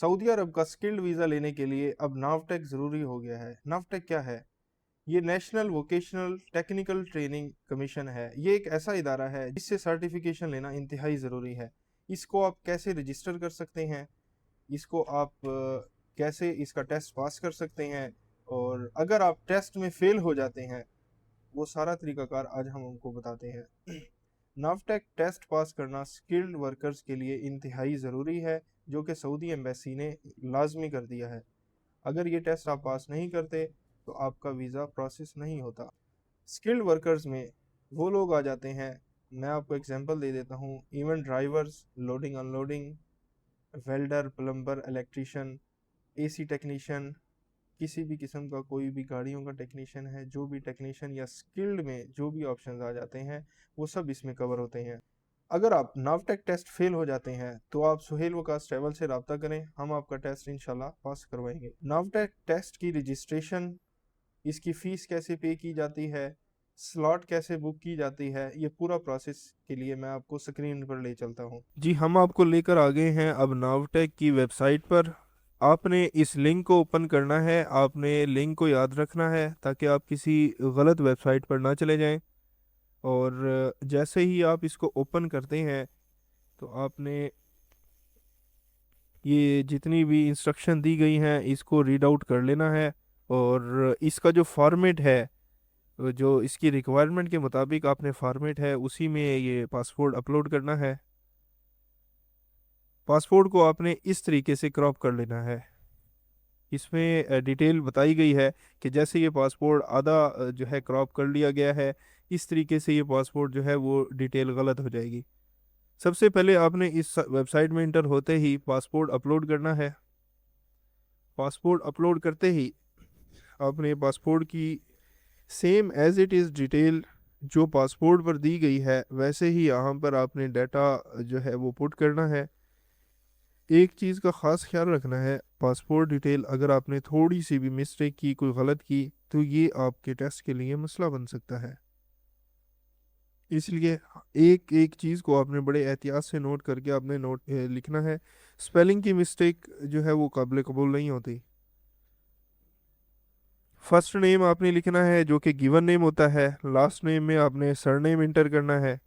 Saudi अरब का skilled visa लेने के लिए अब नावटेक ज़रूरी हो गया है। नावटेक क्या है? ये national vocational technical training commission है। ये एक ऐसा इदारा है जिससे सर्टिफिकेशन लेना इंतहाई ज़रूरी है। इसको आप कैसे रजिस्टर कर सकते हैं, इसको आप कैसे इसका टेस्ट पास कर सकते हैं, और अगर आप टेस्ट में फ़ेल हो जाते हैं, वो सारा तरीकाकार आज हम उनको बताते हैं। नावटेक टेस्ट पास करना स्किल्ड वर्कर्स के लिए इंतहाई ज़रूरी है, जो कि सऊदी एम्बेसी ने लाजमी कर दिया है। अगर ये टेस्ट आप पास नहीं करते तो आपका वीज़ा प्रोसेस नहीं होता। स्किल्ड वर्कर्स में वो लोग आ जाते हैं, मैं आपको एग्जांपल दे देता हूँ। Event drivers, loading unloading, welder, plumber, electrician, AC technician, किसी भी किस्म का कोई भी गाड़ियों का टेक्नीशियन है, जो भी टेक्नीशियन या स्किल्ड में जो भी ऑप्शंस आ जाते हैं वो सब इसमें कवर होते हैं। अगर आप नावटेक टेस्ट फेल हो जाते हैं तो आप सुहेल वकास ट्रैवल से रब्ता करें, हम आपका टेस्ट इंशाल्लाह पास करवाएंगे। नावटेक टेस्ट की रजिस्ट्रेशन, इसकी फ़ीस कैसे पे की जाती है, स्लॉट कैसे बुक की जाती है, ये पूरा प्रोसेस के लिए मैं आपको स्क्रीन पर ले चलता हूँ। जी, हम आपको लेकर आ गए हैं अब नावटेक की वेबसाइट पर। आपने इस लिंक को ओपन करना है, आपने लिंक को याद रखना है ताकि आप किसी गलत वेबसाइट पर ना चले जाएं। और जैसे ही आप इसको ओपन करते हैं तो आपने ये जितनी भी इंस्ट्रक्शन दी गई हैं इसको रीड आउट कर लेना है। और इसका जो फॉर्मेट है, जो इसकी रिक्वायरमेंट के मुताबिक आपने फॉर्मेट है उसी में ये पासपोर्ट अपलोड करना है। पासपोर्ट को आपने इस तरीके से क्रॉप कर लेना है। इसमें डिटेल बताई गई है कि जैसे ये पासपोर्ट आधा जो है क्रॉप कर लिया गया है, इस तरीके से ये पासपोर्ट जो है वो डिटेल गलत हो जाएगी। सबसे पहले आपने इस वेबसाइट में इंटर होते ही पासपोर्ट अपलोड करना है। पासपोर्ट अपलोड करते ही आपने पासपोर्ट की same as it is detail जो पासपोर्ट पर दी गई है वैसे ही यहाँ पर आपने डाटा जो है वो पुट करना है। एक चीज़ का ख़ास ख्याल रखना है, पासपोर्ट डिटेल अगर आपने थोड़ी सी भी मिस्टेक की, कोई गलत की, तो ये आपके टेस्ट के लिए मसला बन सकता है। इसलिए एक एक चीज़ को आपने बड़े एहतियात से नोट करके आपने लिखना है। स्पेलिंग की मिस्टेक जो है वो काबिल कबूल नहीं होती। फर्स्ट नेम आपने लिखना है जो कि गिवन नेम होता है। लास्ट नेम में आपने सरनेम इंटर करना है।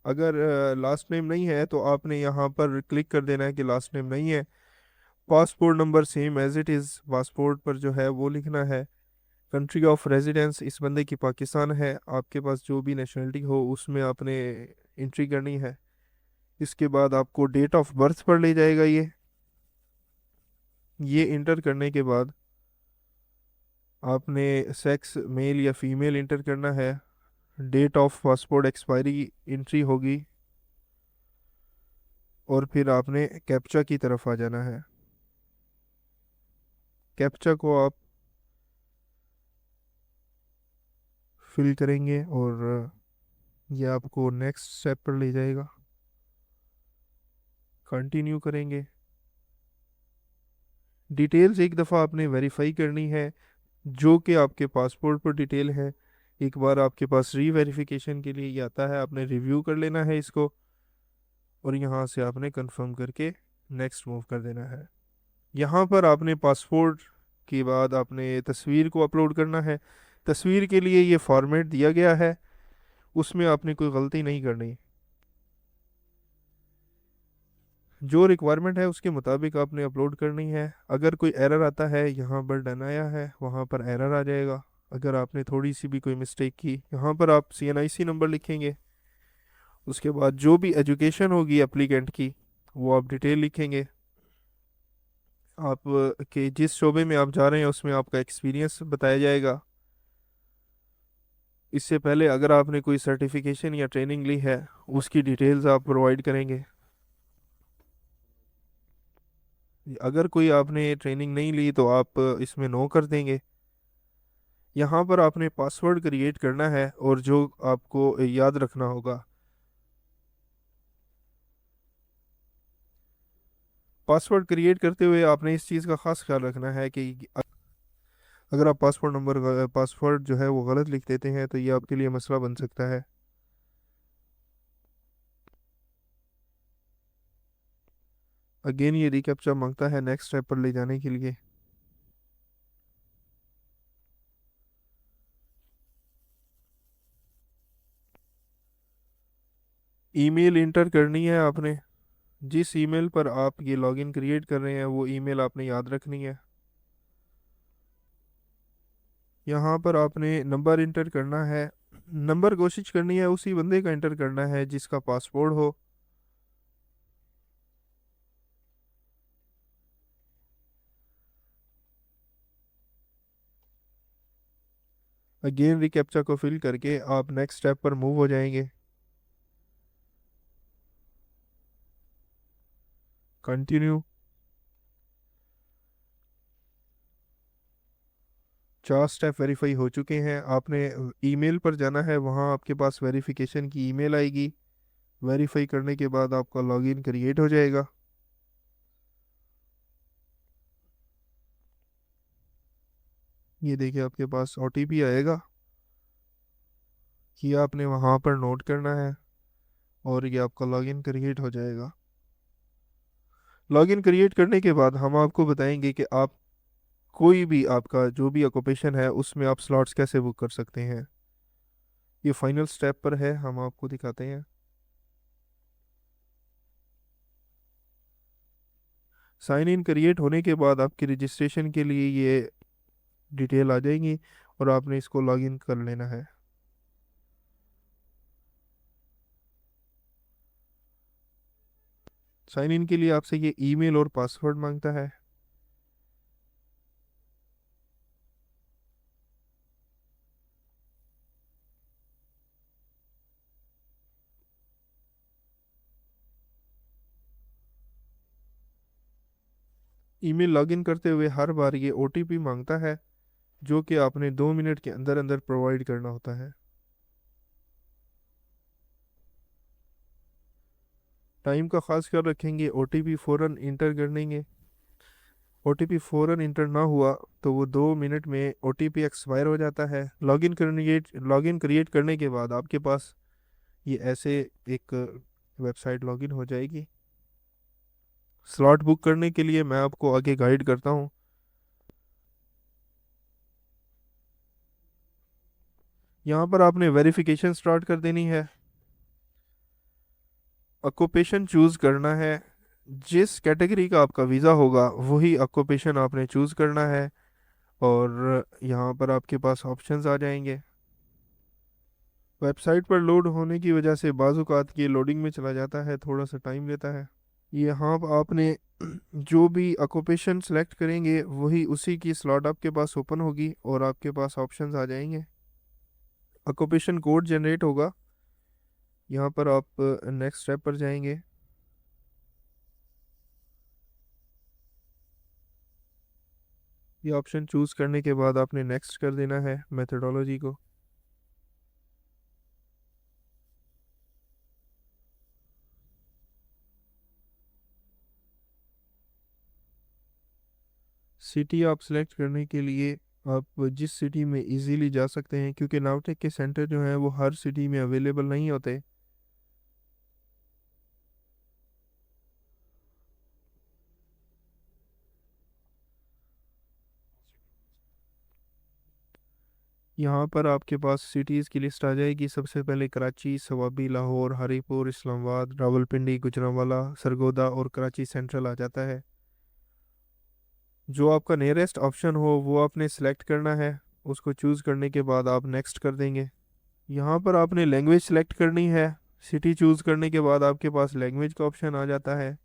अगर लास्ट नेम नहीं है तो आपने यहाँ पर क्लिक कर देना है कि लास्ट नेम नहीं है। Passport number same as it is passport पर जो है वो लिखना है। कंट्री ऑफ रेजिडेंस, इस बंदे की पाकिस्तान है, आपके पास जो भी नेशनलिटी हो उसमें आपने एंट्री करनी है। इसके बाद आपको डेट ऑफ बर्थ पर ले जाएगा ये इंटर करने के बाद आपने सेक्स मेल या फीमेल इंटर करना है। Date of passport expiry entry होगी और फिर आपने कैप्चा की तरफ आ जाना है। कैप्चा को आप फिल करेंगे और ये आपको नेक्स्ट स्टेप पर ले जाएगा। कंटिन्यू करेंगे। डिटेल्स एक दफ़ा आपने वेरीफाई करनी है जो कि आपके पासपोर्ट पर डिटेल है। एक बार आपके पास री वेरिफिकेशन के लिए ये आता है, आपने रिव्यू कर लेना है इसको और यहाँ से आपने कंफर्म करके नेक्स्ट मूव कर देना है। यहाँ पर आपने पासपोर्ट के बाद आपने तस्वीर को अपलोड करना है। तस्वीर के लिए ये फॉर्मेट दिया गया है, उसमें आपने कोई गलती नहीं करनी। जो रिक्वायरमेंट है उसके मुताबिक आपने अपलोड करनी है। अगर कोई एरर आता है, यहाँ पर डन आया है वहाँ पर एरर आ जाएगा। अगर आपने थोड़ी सी भी कोई मिस्टेक की, यहाँ पर आप CNIC नंबर लिखेंगे। उसके बाद जो भी एजुकेशन होगी एप्लीकेंट की वो आप डिटेल लिखेंगे। आप के जिस शोबे में आप जा रहे हैं उसमें आपका एक्सपीरियंस बताया जाएगा। इससे पहले अगर आपने कोई सर्टिफिकेशन या ट्रेनिंग ली है उसकी डिटेल्स आप प्रोवाइड करेंगे। अगर कोई आपने ट्रेनिंग नहीं ली तो आप इसमें नो कर देंगे। यहाँ पर आपने पासवर्ड क्रिएट करना है और जो आपको याद रखना होगा, पासवर्ड क्रिएट करते हुए आपने इस चीज़ का खास ख्याल रखना है कि अगर आप पासवर्ड जो है वो गलत लिख देते हैं तो ये आपके लिए मसला बन सकता है। अगेन ये रिकैप्चा मांगता है नेक्स्ट स्टेप पर ले जाने के लिए। ईमेल इंटर करनी है आपने। जिस ईमेल पर आप ये लॉगिन क्रिएट कर रहे हैं वो ईमेल आपने याद रखनी है। यहाँ पर आपने नंबर इंटर करना है। नंबर कोशिश करनी है उसी बंदे का इंटर करना है जिसका पासपोर्ट हो। अगेन रिकैप्चा को फिल करके आप नेक्स्ट स्टेप पर मूव हो जाएंगे। कंटिन्यू। 4 स्टेप वेरीफाई हो चुके हैं। आपने ईमेल पर जाना है, वहाँ आपके पास वेरिफिकेशन की ईमेल आएगी। वेरीफाई करने के बाद आपका लॉगिन क्रिएट हो जाएगा। ये देखिए आपके पास ओटीपी आएगा, कि आपने वहाँ पर नोट करना है और ये आपका लॉगिन क्रिएट हो जाएगा। लॉगिन क्रिएट करने के बाद हम आपको बताएंगे कि आप कोई भी आपका जो भी ऑक्यूपेशन है उसमें आप स्लॉट्स कैसे बुक कर सकते हैं। ये फाइनल स्टेप पर है, हम आपको दिखाते हैं। साइन इन क्रिएट होने के बाद आपकी रजिस्ट्रेशन के लिए ये डिटेल आ जाएंगी और आपने इसको लॉगिन कर लेना है। साइन इन के लिए आपसे ये ईमेल और पासवर्ड मांगता है। ईमेल लॉगिन करते हुए हर बार ये ओटीपी मांगता है, जो कि आपने 2 मिनट के अंदर अंदर प्रोवाइड करना होता है। टाइम का खास ख्याल रखेंगे, ओटीपी फ़ौरन इंटर कर देंगे। ओटीपी फ़ौरन इंटर ना हुआ तो वो 2 मिनट में ओटीपी एक्सपायर हो जाता है। लॉगिन क्रिएट करने के बाद आपके पास ये ऐसे एक वेबसाइट लॉगिन हो जाएगी। स्लॉट बुक करने के लिए मैं आपको आगे गाइड करता हूँ। यहाँ पर आपने वेरिफिकेशन स्टार्ट कर देनी है। ऑक्यूपेशन चूज़ करना है। जिस कैटेगरी का आपका वीज़ा होगा वही ऑक्यूपेशन आपने चूज़ करना है। और यहाँ पर आपके पास ऑप्शंस आ जाएंगे। वेबसाइट पर लोड होने की वजह से बाज़-औक़ात ये लोडिंग में चला जाता है, थोड़ा सा टाइम लेता है। यहाँ पर आपने जो भी ऑक्यूपेशन सेलेक्ट करेंगे वही उसी की स्लॉट आपके पास ओपन होगी और आपके पास ऑप्शंस आ जाएंगे। ऑक्यूपेशन कोड जनरेट होगा। यहाँ पर आप नेक्स्ट स्टेप पर जाएंगे। ये ऑप्शन चूज़ करने के बाद आपने नेक्स्ट कर देना है मेथडोलॉजी को। सिटी आप सेलेक्ट करने के लिए आप जिस सिटी में इजीली जा सकते हैं, क्योंकि नावटेक के सेंटर जो हैं वो हर सिटी में अवेलेबल नहीं होते। यहाँ पर आपके पास सिटीज़ की लिस्ट आ जाएगी। सबसे पहले कराची, सवाबी, लाहौर, हरीपुर, इस्लामाबाद, रावलपिंडी, गुजरांवाला, सरगोदा और कराची सेंट्रल आ जाता है। जो आपका नियरेस्ट ऑप्शन हो वो आपने सेलेक्ट करना है। उसको चूज़ करने के बाद आप नेक्स्ट कर देंगे। यहाँ पर आपने लैंग्वेज सेलेक्ट करनी है। सिटी चूज़ करने के बाद आपके पास लैंग्वेज का ऑप्शन आ जाता है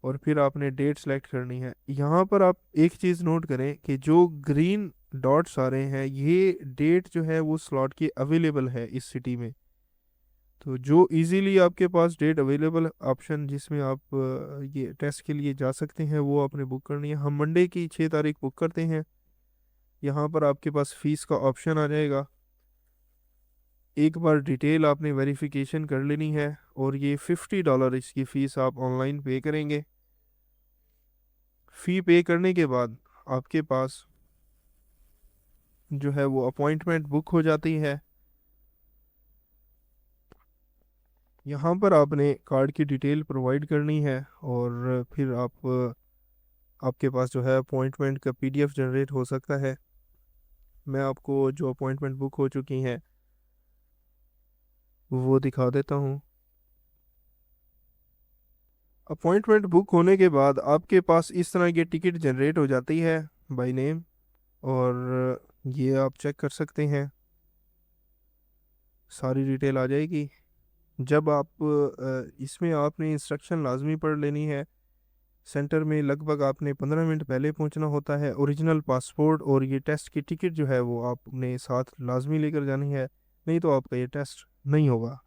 और फिर आपने डेट सेलेक्ट करनी है। यहाँ पर आप एक चीज़ नोट करें कि जो ग्रीन डॉट्स आ रहे हैं ये डेट जो है वो स्लॉट की अवेलेबल है इस सिटी में। तो जो इजीली आपके पास डेट अवेलेबल ऑप्शन जिसमें आप ये टेस्ट के लिए जा सकते हैं वो आपने बुक करनी है। हम मंडे की 6 तारीख बुक करते हैं। यहाँ पर आपके पास फ़ीस का ऑप्शन आ जाएगा। एक बार डिटेल आपने वेरिफिकेशन कर लेनी है और ये $50 इसकी फ़ीस आप ऑनलाइन पे करेंगे। फ़ी पे करने के बाद आपके पास जो है वो अपॉइंटमेंट बुक हो जाती है। यहाँ पर आपने कार्ड की डिटेल प्रोवाइड करनी है और फिर आपके पास जो है अपॉइंटमेंट का पीडीएफ जनरेट हो सकता है। मैं आपको जो अपॉइंटमेंट बुक हो चुकी हैं वो दिखा देता हूँ। अपॉइंटमेंट बुक होने के बाद आपके पास इस तरह की टिकट जनरेट हो जाती है बाय नेम, और ये आप चेक कर सकते हैं, सारी डिटेल आ जाएगी। जब आप इसमें आपने इंस्ट्रक्शन लाजमी पढ़ लेनी है। सेंटर में लगभग आपने 15 मिनट पहले पहुंचना होता है। ओरिजिनल पासपोर्ट और ये टेस्ट की टिकट जो है वो आपने साथ लाजमी लेकर जानी है, नहीं तो आपका ये टेस्ट नहीं होगा।